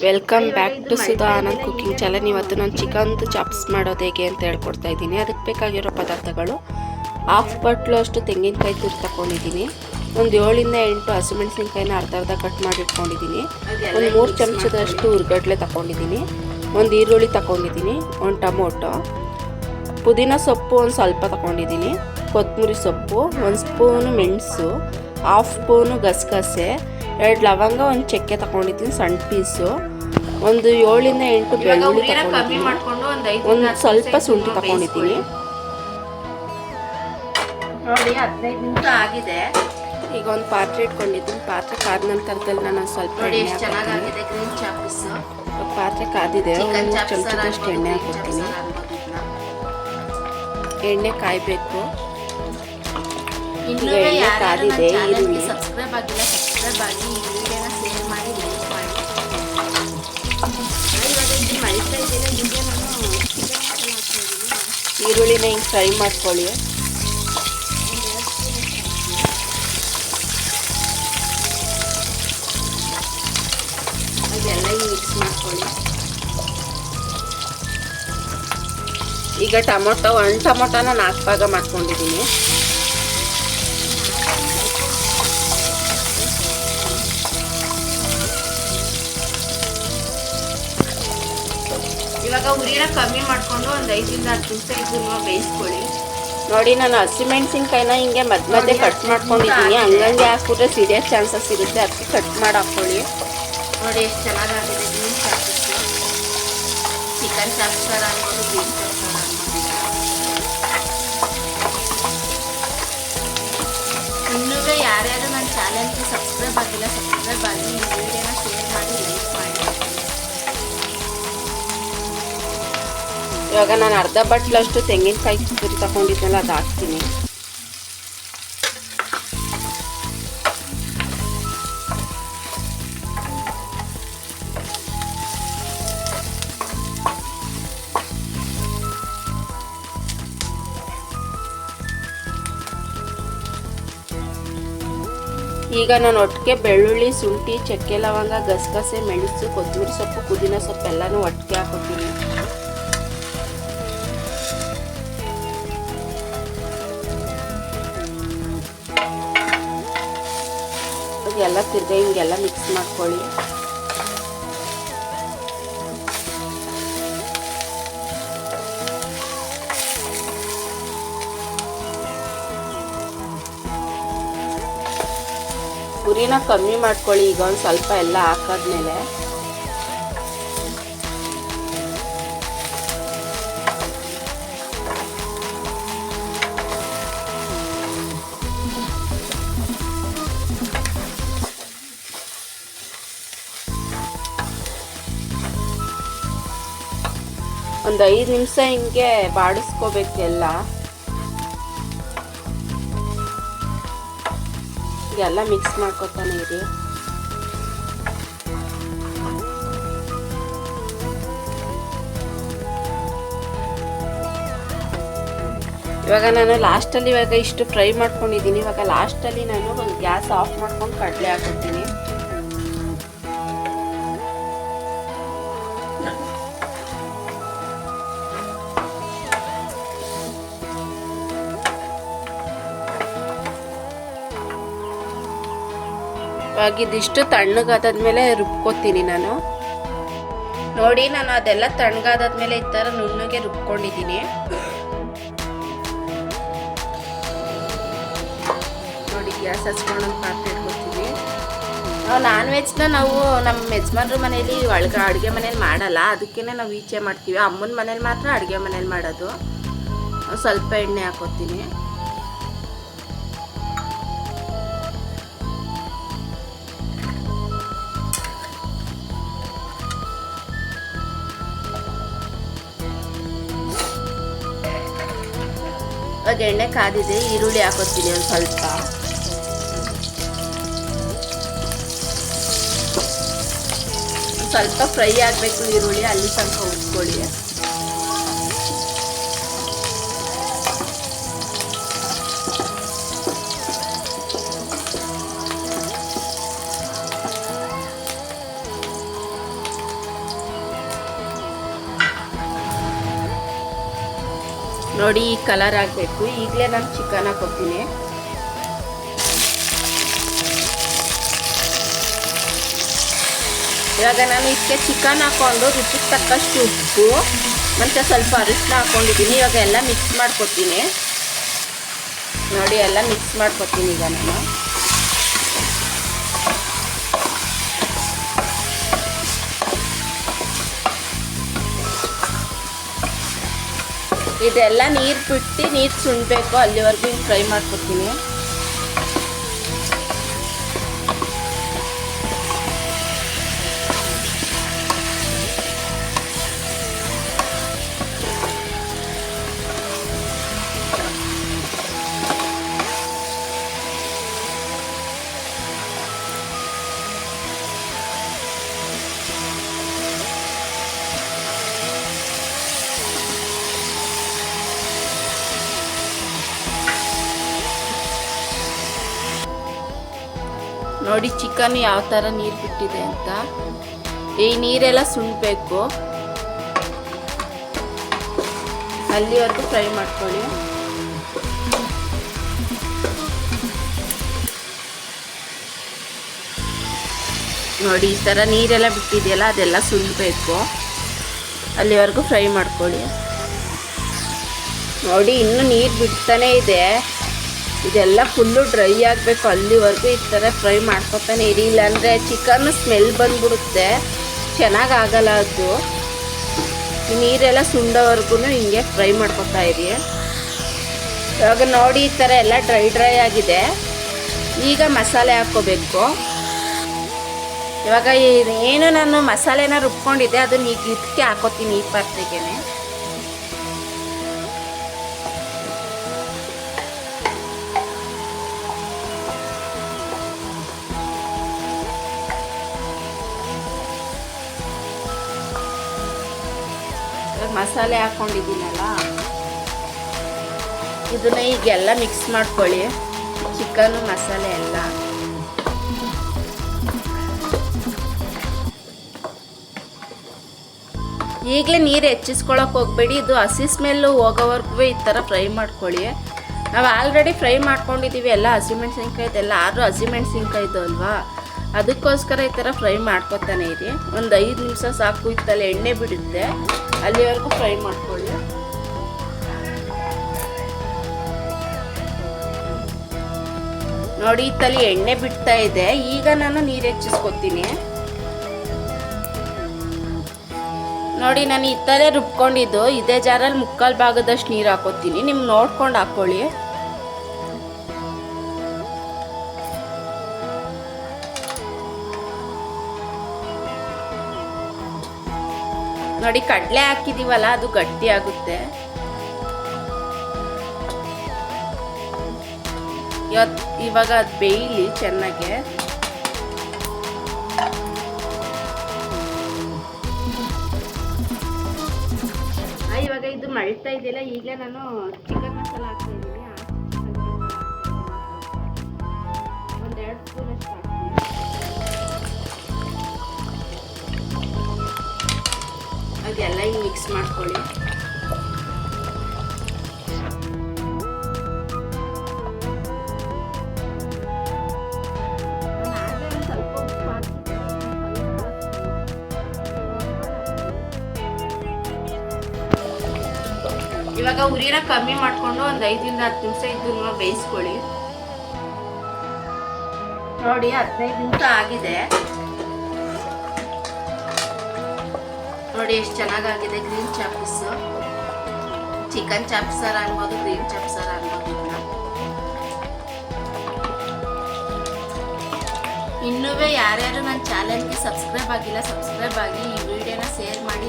Welcome back to Sudha Anand cooking channel. ಇವತ್ತು ನಾನು ಚಿಕನ್ದು chops ಮಾಡೋದು ಹೇಗೆ ಅಂತ ಹೇಳ್ಕೊಡ್ತಾ ಇದ್ದೀನಿ. ಅದಕ್ಕೆ ಬೇಕಾಗಿರೋ ಪದಾರ್ಥಗಳು: ಹಾಫ್ ಬಟ್ಲು ಅಷ್ಟು ತೆಂಗಿನಕಾಯಿ ತುರಿ ತಗೊಂಡಿದ್ದೀನಿ, ಒಂದು 7 ಇಂದ 8 ಹಸಿಮೆಣಸಿನ್ಕಾಯಿನ ಅರ್ಧ ಕಟ್ ಮಾಡಿ ಇಟ್ಕೊಂಡಿದ್ದೀನಿ, ಒಂದು 3 ಚಮಚದಷ್ಟು ಹುರ್ಗಡ್ಲೆ ತಗೊಂಡಿದ್ದೀನಿ, ಒಂದು ಈರುಳ್ಳಿ ತಗೊಂಡಿದ್ದೀನಿ, ಒಂದು ಟೊಮೊಟೊ, ಪುದೀನ ಸೊಪ್ಪು ಒಂದು ಸ್ವಲ್ಪ ತಗೊಂಡಿದ್ದೀನಿ, ಕೊತ್ತಂಬರಿ ಸೊಪ್ಪು, 1 ಸ್ಪೂನು ಮೆಣಸು, ಹಾಫ್ ಸ್ಪೂನು ಗಸಗಸೆ, 2 ಲವಂಗ, ಒಂದು ಚಕ್ಕೆ ತಗೊಂಡಿದ್ದೀನಿ ಸಣ್ಣ ಪೀಸು, ಒಂದು 7 ಇಂದ 8 ಬೆಳ್ಳುಳ್ಳಿ ತಗೊಂಡಿದ್ದೀನಿ, ಒಂದು ಸ್ವಲ್ಪ ಶುಂಠಿ ತಗೊಂಡಿದ್ದೀನಿ. ನೋಡಿ 15 ನಿಮಿಷ ಆಗಿದೆ. ಈಗ ಒಂದು ಪಾತ್ರೆ ಇಟ್ಕೊಂಡಿದ್ದೀನಿ. ಪಾತ್ರೆ ಕಾದ ನಂತರದಲ್ಲಿ ನಾನು ಸ್ವಲ್ಪ ಎಣ್ಣೆ ಚೆನ್ನಾಗಿದೆ. ಗ್ರೀನ್ ಚಾಪ್ಸ್ ಪಾತ್ರೆ ಕಾದಿದೆ. ಒಂದು ಚಮಚದಷ್ಟು ಎಣ್ಣೆ ಹಾಕ್ತೀನಿ. ಎಣ್ಣೆ ಕಾಯಬೇಕು. ಈಗ ಎಣ್ಣೆ ಕಾದಿದೆ. ಈರುಳ್ಳಿ ಸಬ್ಸ್ಕ್ರೈಬ್ ಆಗಿಲ್ಲ, ಸಬ್ಸ್ಕ್ರೈಬ್ ಆಗಿ, ಈ ವಿಡಿಯೋನ ಶೇರ್ ಮಾಡಿ, ಲೈಕ್ ಮಾಡಿ. ಈರುಳ್ಳಿನ ಹಿಂಗೆ ಫ್ರೈ ಮಾಡ್ಕೊಳ್ಳಿ. ಅದೆಲ್ಲ ಮಿಕ್ಸ್ ಮಾಡ್ಕೊಳ್ಳಿ. ಈಗ ಟೊಮೊಟೊ, 1 ಟೊಮೊಟೊನ 4 ಭಾಗ ಮಾಡ್ಕೊಂಡಿದ್ದೀನಿ. ಇವಾಗ ಉರಿನ ಕಮ್ಮಿ ಮಾಡಿಕೊಂಡು ಒಂದು 5 ಇಂದ 10 ನಿಮಿಷ ಇದನ್ನು ಬೇಯಿಸ್ಕೊಳ್ಳಿ. ನೋಡಿ, ನಾನು ಹಸಿಮೆಣಸಿನ್ಕಾಯಿನ ಹಿಂಗೆ ಮಧ್ಯೆ ಕಟ್ ಮಾಡ್ಕೊಂಡಿದ್ದೀನಿ. ಹಂಗಂಗೆ ಹಾಕ್ಬಿಟ್ರೆ ಸಿಡಿಯೋ ಚಾನ್ಸಸ್ ಇರುತ್ತೆ, ಅದಕ್ಕೆ ಕಟ್ ಮಾಡಿ ಹಾಕ್ಕೊಳ್ಳಿ. ನೋಡಿ ಎಷ್ಟು ಚೆನ್ನಾಗಾಗಿದೆ ಗ್ರೀನ್ ಚಾಪ್ಸ್. ಚಿಕನ್ ಚಾಪ್ಸ್ ಥರ ಅನ್ಬೋದು, ಗ್ರೀನ್ ಚಾಪ್ಸ್ ಥರ ಅನ್ಬೋದು. ಇನ್ನೂ ಯಾರ್ಯಾರು ನನ್ನ ಚಾನಲ್ಗೆ ಸಬ್ಸ್ಕ್ರೈಬ್ ಆಗಿಲ್ಲ, ಸಬ್ಸ್ಕ್ರೈಬ್ ಆಗಿ, ಈ ವಿಡಿಯೋನ ಶೇರ್ ಮಾಡಿ, ಲೈಕ್ ಮಾಡಿ. ಇವಾಗ ನಾನು ಅರ್ಧ ಬಟ್ಲಷ್ಟು ತೆಂಗಿನಕಾಯಿ ತುರಿ ತಗೊಂಡಿದ್ದೆಲ್ಲ ಅದು ಹಾಕ್ತೀನಿ. ಈಗ ನಾನು ಒಟ್ಟಿಗೆ ಬೆಳ್ಳುಳ್ಳಿ, ಶುಂಠಿ, ಚಕ್ಕೆ, ಲವಂಗ, ಗಸಗಸೆ, ಮೆಣಸು, ಕೊತ್ತಂಬರಿ ಸೊಪ್ಪು, ಪುದೀನ ಸೊಪ್ಪು ಎಲ್ಲನೂ ಒಟ್ಟಿಗೆ ಹಾಕೋತೀನಿ. ಎಲ್ಲ ತಿರ್ಗ ಹಿಂಗೆಲ್ಲ ಮಿಕ್ಸ್ ಮಾಡ್ಕೊಳ್ಳಿ. ಉರಿನ ಕಮ್ಮಿ ಮಾಡ್ಕೊಳ್ಳಿ. ಈಗ ಒಂದು ಸ್ವಲ್ಪ ಎಲ್ಲ ಹಾಕಾದ್ಮೇಲೆ ಒಂದು 5 ನಿಮಿಷ ಹಿಂಗೆ ಬಾಡಿಸ್ಕೋಬೇಕು ಎಲ್ಲ. ಎಲ್ಲ ಮಿಕ್ಸ್ ಮಾಡ್ಕೊತಾನೆ ಇರಿ. ಇವಾಗ ನಾನು ಲಾಸ್ಟಲ್ಲಿ ಇಷ್ಟು ಫ್ರೈ ಮಾಡ್ಕೊಂಡಿದ್ದೀನಿ. ಇವಾಗ ಲಾಸ್ಟಲ್ಲಿ ನಾನು ಒಂದು ಗ್ಯಾಸ್ ಆಫ್ ಮಾಡ್ಕೊಂಡು ಕಡಲೆ ಹಾಕೋತೀನಿ. ಇವಾಗ ಇದಿಷ್ಟು ತಣ್ಣಗಾದ್ಮೇಲೆ ರುಬ್ಕೋತೀನಿ ನಾನು. ನೋಡಿ, ನಾನು ಅದೆಲ್ಲ ತಣ್ಣಗಾದ್ಮೇಲೆ ಈ ಥರ ನುಣ್ಣಗೆ ರುಬ್ಕೊಂಡಿದ್ದೀನಿ. ನೋಡಿ, ಗ್ಯಾಸ್ ಹಚ್ಕೊಂಡು ಒಂದು ಪಾತ್ರೆ ಇಟ್ಕೊತೀವಿ. ನಾನ್ ವೆಜ್ನ ನಾವು ನಮ್ಮ ಯಜಮಾನ್ರ ಮನೇಲಿ ಅಡುಗೆ ಮನೇಲಿ ಮಾಡಲ್ಲ, ಅದಕ್ಕೇ ನಾವು ಈಚೆ ಮಾಡ್ತೀವಿ. ಅಮ್ಮನ ಮನೇಲಿ ಮಾತ್ರ ಅಡುಗೆ ಮನೇಲಿ ಮಾಡೋದು. ಸ್ವಲ್ಪ ಎಣ್ಣೆ ಹಾಕೋತೀನಿ. ಇವಾಗ ಎಣ್ಣೆ ಕಾದಿದೆ. ಈರುಳ್ಳಿ ಹಾಕೋತೀನಿ ಒಂದು ಸ್ವಲ್ಪ ಫ್ರೈ ಆಗಬೇಕು ಈರುಳ್ಳಿ, ಅಲ್ಲಿ ತನಕ ಉಟ್ಕೊಳ್ಳಿ. ನೋಡಿ ಈ ಕಲರ್ ಆಗಬೇಕು. ಈಗಲೇ ನಾನು ಚಿಕನ್ ಹಾಕೋತೀನಿ. ಇವಾಗ ನಾನು ಇದಕ್ಕೆ ಚಿಕನ್ ಹಾಕ್ಕೊಂಡು ರುಚಿಗೆ ತಕ್ಕಷ್ಟು ಉಪ್ಪು ಮತ್ತು ಸ್ವಲ್ಪ ಅರಿಶಿನ ಹಾಕ್ಕೊಂಡಿದ್ದೀನಿ. ಇವಾಗ ಎಲ್ಲ ಮಿಕ್ಸ್ ಮಾಡ್ಕೊತೀನಿ. ನೋಡಿ ಎಲ್ಲ ಮಿಕ್ಸ್ ಮಾಡ್ಕೊತೀನಿ ಈಗ ನಾನು. ಇದೆಲ್ಲ ನೀರು ಬಿಟ್ಟು ನೀರು ಸುಣ್ಬೇಕು, ಅಲ್ಲಿವರೆಗೂ ಫ್ರೈ ಮಾಡ್ಕೊತೀನಿ. ನೋಡಿ ಚಿಕನ್ ಯಾವ ಥರ ನೀರು ಬಿಟ್ಟಿದೆ ಅಂತ. ಈ ನೀರೆಲ್ಲ ಸುಣ್ಬೇಕು, ಅಲ್ಲಿವರೆಗೂ ಫ್ರೈ ಮಾಡ್ಕೊಳ್ಳಿ. ನೋಡಿ ಈ ಥರ ನೀರೆಲ್ಲ ಬಿಟ್ಟಿದೆಯಲ್ಲ, ಅದೆಲ್ಲ ಸುಣ್ಬೇಕು, ಅಲ್ಲಿವರೆಗೂ ಫ್ರೈ ಮಾಡ್ಕೊಳ್ಳಿ. ನೋಡಿ ಇನ್ನೂ ನೀರು ಬಿಡ್ತಾನೆ ಇದೆ. ಇದೆಲ್ಲ ಫುಲ್ಲು ಡ್ರೈ ಆಗಬೇಕು, ಅಲ್ಲಿವರೆಗೂ ಈ ಥರ ಫ್ರೈ ಮಾಡ್ಕೊತಾನೆ ಇರಿ. ಇಲ್ಲಾಂದರೆ ಚಿಕನ್ ಸ್ಮೆಲ್ ಬಂದ್ಬಿಡುತ್ತೆ, ಚೆನ್ನಾಗಾಗಲ್ಲ ಅದು. ನೀರೆಲ್ಲ ಸುಂಡೋವರೆಗೂ ಹಿಂಗೆ ಫ್ರೈ ಮಾಡ್ಕೊತಾ ಇರಿ. ಇವಾಗ ನೋಡಿ ಈ ಥರ ಎಲ್ಲ ಡ್ರೈ ಆಗಿದೆ. ಈಗ ಮಸಾಲೆ ಹಾಕ್ಕೋಬೇಕು. ಇವಾಗ ಏನು ನಾನು ಮಸಾಲೆನ ರುಬ್ಕೊಂಡಿದ್ದೆ ಅದನ್ನ ಈಗ ಇದಕ್ಕೆ ಹಾಕೋತೀನಿ, ಈ ಪಾತ್ರೆಗೆ. ಮಸಾಲೆ ಹಾಕ್ಕೊಂಡಿದ್ದೀನಲ್ಲ, ಇದನ್ನ ಈಗೆಲ್ಲ ಮಿಕ್ಸ್ ಮಾಡ್ಕೊಳ್ಳಿ, ಚಿಕನ್ನು ಮಸಾಲೆ ಎಲ್ಲ. ಈಗಲೇ ನೀರು ಹೆಚ್ಚಿಸ್ಕೊಳಕ್ಕೆ ಹೋಗ್ಬೇಡಿ, ಇದು ಹಸಿ ಸ್ಮೆಲ್ಲು ಹೋಗೋವರೆಗೂ ಈ ಥರ ಫ್ರೈ ಮಾಡ್ಕೊಳ್ಳಿ. ನಾವು ಆಲ್ರೆಡಿ ಫ್ರೈ ಮಾಡ್ಕೊಂಡಿದ್ದೀವಿ ಎಲ್ಲ ಹಸಿಮೆಣ್ಸಿನ್ಕಾಯ್ದೆಲ್ಲ, 6 ಹಸಿಮೆಣ್ಸಿನ್ಕಾಯ್ದು ಅಲ್ವಾ, ಅದಕ್ಕೋಸ್ಕರ ಈ ಥರ ಫ್ರೈ ಮಾಡ್ಕೊತಾನೆ ಇರಿ. ಒಂದು 5 ನಿಮಿಷ ಸಾಕು, ಇತ್ತಲ್ಲಿ ಎಣ್ಣೆ ಬಿಡುತ್ತೆ, ಅಲ್ಲಿವರೆಗೂ ಫ್ರೈ ಮಾಡ್ಕೊಳ್ಳಿ. ನೋಡಿ ಇತ್ತಲ್ಲಿ ಎಣ್ಣೆ ಬಿಡ್ತಾ ಇದೆ. ಈಗ ನಾನು ನೀರು ಹೆಚ್ಚಿಸ್ಕೊತೀನಿ. ನೋಡಿ ನಾನು ಇತ್ತಲೇ ರುಬ್ಕೊಂಡಿದ್ದು, ಇದೇ ಜಾರಲ್ಲಿ 3/4 ಭಾಗದಷ್ಟು ನೀರು ಹಾಕೋತೀನಿ. ನಿಮ್ಗೆ ನೋಡ್ಕೊಂಡು ಹಾಕ್ಕೊಳ್ಳಿ. ನೋಡಿ ಕಡಲೆ ಹಾಕಿದೀವಲ್ಲ, ಅದು ಗಟ್ಟಿ ಆಗುತ್ತೆ. ಇವಾಗ ಅದು ಬೇಯಲಿ ಚೆನ್ನಾಗೆ. ಇವಾಗ ಇದು ಮಳ್ತಾ ಇದೆಯಲ್ಲ, ಈಗಲೇ ನಾನು ಚಿಕನ್ ಮಸಾಲ ಹಾಕ್ತಾ ಇದ್ದೀನಿ. ಒಂದು 2 ಸ್ಪೂನ್ ಅಷ್ಟು ಹಾಕ್ತೀನಿ. ಅದೆಲ್ಲ ಹಿಂಗೆ ಮಿಕ್ಸ್ ಮಾಡ್ಕೊಳ್ಳಿ. ಇವಾಗ ಉರಿನ ಕಮ್ಮಿ ಮಾಡಿಕೊಂಡು ಒಂದು 5 ರಿಂದ 10 ನಿಮಿಷ ಇದನ್ನ ಬೇಯಿಸ್ಕೊಳ್ಳಿ. ನೋಡಿ 15 ನಿಮಿಷ ಆಗಿದೆ. ನೋಡಿ ಎಷ್ಟು ಚೆನ್ನಾಗಾಗಿದೆ. ಗ್ರೀನ್ ಚಾಪ್ಸ್, ಚಿಕನ್ ಚಾಪ್ಸರ್ ಅನ್ಬೋದು, ಗ್ರೀನ್ ಚಾಪ್ಸರ್ ಅನ್ಬೋದು. ಇನ್ನೂ ಯಾರ್ಯಾರು ನನ್ನ ಚಾನಲ್ಗೆ ಸಬ್ಸ್ಕ್ರೈಬ್ ಆಗಿಲ್ಲ, ಸಬ್ಸ್ಕ್ರೈಬ್ ಆಗಿ. ಈ ವಿಡಿಯೋನ ಶೇರ್ ಮಾಡಿ,